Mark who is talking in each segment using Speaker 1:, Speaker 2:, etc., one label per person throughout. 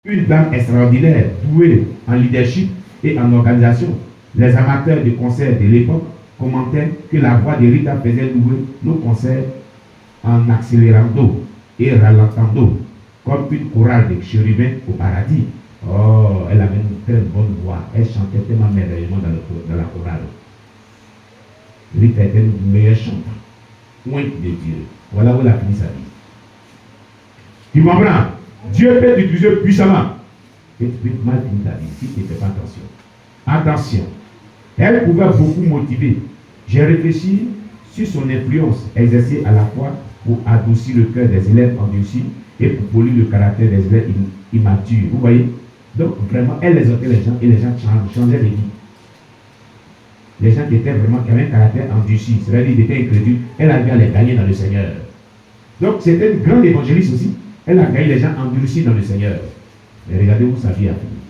Speaker 1: Une dame extraordinaire, douée en leadership et en organisation. Les amateurs de concerts de l'époque commentaient que la voix de Rita faisait louer nos concerts en accélérando et ralentando, comme une chorale de chérubins au paradis. Oh, elle avait une très bonne voix. Elle chantait tellement merveilleusement dans la chorale. Rita était une meilleure chanteuse. Point de Dieu. Voilà où elle a fini sa vie. Tu comprends? Dieu peut t'utiliser puissamment. Et tu peux mal finir ta vie si tu ne fais pas attention. Attention. Elle pouvait beaucoup motiver. J'ai réfléchi sur son influence exercée à la fois pour adoucir le cœur des élèves endurcis et pour polir le caractère des élèves immatures. Vous voyez? Donc vraiment, elle exhortait les gens et les gens changeaient de vie. Les gens qui étaient vraiment, qui avaient un caractère endurci, c'est-à-dire qu'ils étaient incrédules, elle arrivait à les gagner dans le Seigneur. Donc c'était une grande évangéliste aussi. Elle a gagné les gens endurcis dans le Seigneur. Mais regardez où sa vie a fini.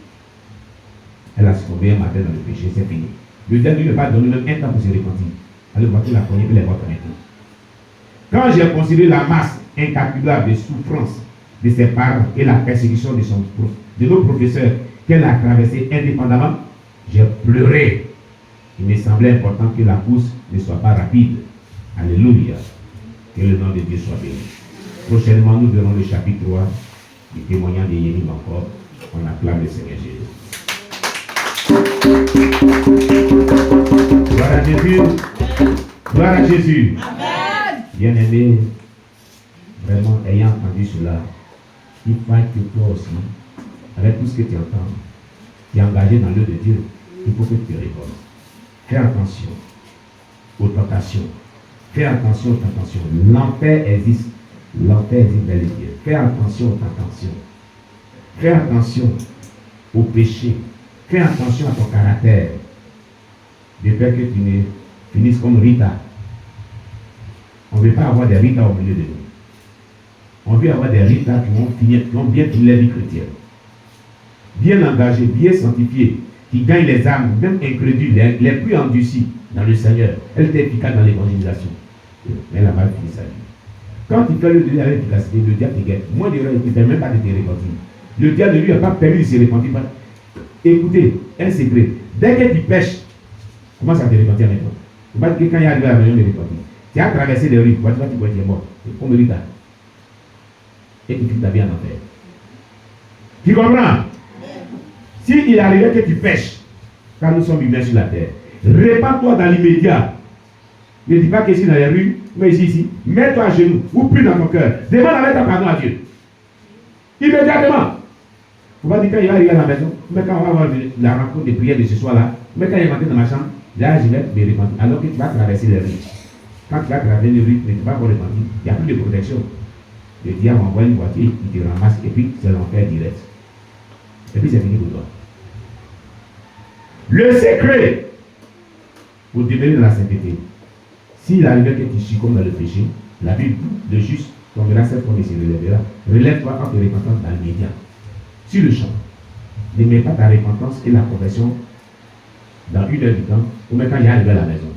Speaker 1: Elle a succombé un matin dans le péché, c'est fini. Le diable ne lui a pas donné même un temps pour se repentir. Elle va la poignée et les voix maintenant. Quand j'ai considéré la masse incalculable de souffrances de ses parents et la persécution de nos professeurs qu'elle a traversée indépendamment, j'ai pleuré. Il me semblait important que la course ne soit pas rapide. Alléluia. Que le nom de Dieu soit béni. Prochainement, nous verrons le chapitre 3 du témoignage de Yérim encore. On acclame le Seigneur Jésus. Gloire à Jésus. Gloire à Jésus. Amen. Bien-aimé, vraiment, ayant entendu cela, il faut que toi aussi, avec tout ce que tu entends, tu es engagé dans l'œuvre de Dieu, il faut que tu répondes. Fais attention aux tentations. Fais attention aux tentations. L'enfer existe. L'enfer existe bel et bien. Fais attention aux tentations. Fais attention au péché. Fais attention à ton caractère. De peur que tu ne finisses comme Rita. On ne veut pas avoir des Rita au milieu de nous. On veut avoir des Rita qui ont bien fini la vie chrétienne. Bien engagés, bien sanctifiés, qui gagnent les âmes, même incrédules, les plus endurcis dans le Seigneur. Elle était efficace dans l'évangélisation. Mais elle a mal fini sa vie. Quand tu fais le délai avec l'efficacité, le diable te guette. Moi, il ne te permet même pas de te repentir. Le diable ne lui a pas permis de se repentir. Écoutez, un secret. Dès que tu pêches, commence à te repentir maintenant. Il ne faut pas dire que quand il est arrivé à la maison de repentir. Tu as traversé les rues, tu vois, tu es mort. Comme Rita. Et tu finis ta vie en enfer. Tu comprends? S'il arrivait que tu pêches, quand nous sommes humains sur la terre, répands-toi dans l'immédiat. Ne dis pas que ici dans les rues, mais ici, mets-toi à genoux, ou plus dans ton cœur. Demande avec ta pardon à Dieu. Immédiatement. Il ne faut pas dire quand il va arriver à la maison, mais quand on va avoir la rencontre de prière de ce soir-là, mais quand il est rentré dans ma chambre, là je vais me repentir. Alors que tu vas traverser les rues. Quand tu vas traverser les rues, mais tu ne vas pas repentir. Il n'y a plus de protection. Le diable envoie une voiture, il te ramasse, et puis c'est l'enfer direct. Et puis c'est fini pour toi. Le secret pour demeurer dans la sainteté. S'il arrivait que tu succombes dans le péché, la Bible, le juste tombera cette fois et se relèvera. Relève-toi en te repentant dans l'immédiat. Sur le champ. Ne mets pas ta repentance et la confession dans une heure du temps, ou même quand il est arrivé à la maison.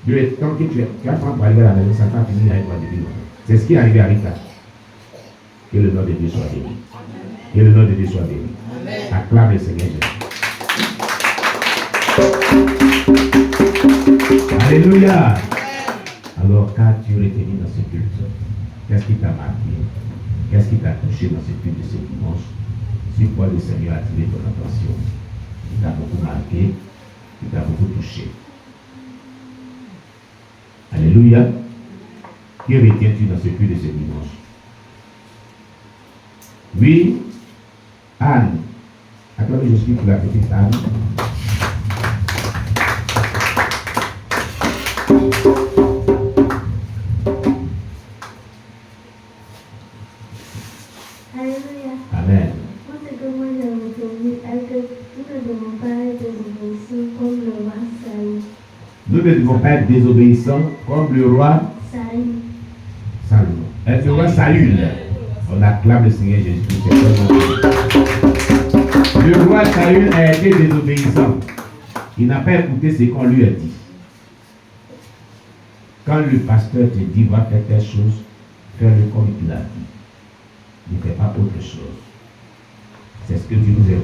Speaker 1: Le temps que tu attends pour arriver à la maison, ça va finir avec toi depuis longtemps. C'est ce qui est arrivé à Rita. Que le nom de Dieu soit béni. Que le nom de Dieu soit béni. Acclame le Seigneur Jésus. Alléluia. Alors, qu'as-tu retenu dans ce culte? Qu'est-ce qui t'a marqué? Qu'est-ce qui t'a touché dans ce culte de ce dimanche? Sur quoi le Seigneur a attiré ton attention? Il t'a beaucoup marqué, il t'a beaucoup touché. Alléluia. Que retiens-tu dans ce culte de ce dimanche? Oui, Anne. Acclamez Jésus pour la petite Anne.
Speaker 2: Alléluia.
Speaker 1: Amen.
Speaker 2: Moi, ce que moi j'ai retenu est que nous ne devons pas être désobéissants comme le roi Saül.
Speaker 1: Nous ne devons pas être désobéissants comme le roi Saül. Être le roi Saül. On acclame le Seigneur Jésus-Christ. Le roi Saül a été désobéissant. Il n'a pas écouté ce qu'on lui a dit. Quand le pasteur te dit va faire telle chose, fais-le comme il l'a dit. Ne fais pas autre chose. C'est ce que Dieu nous est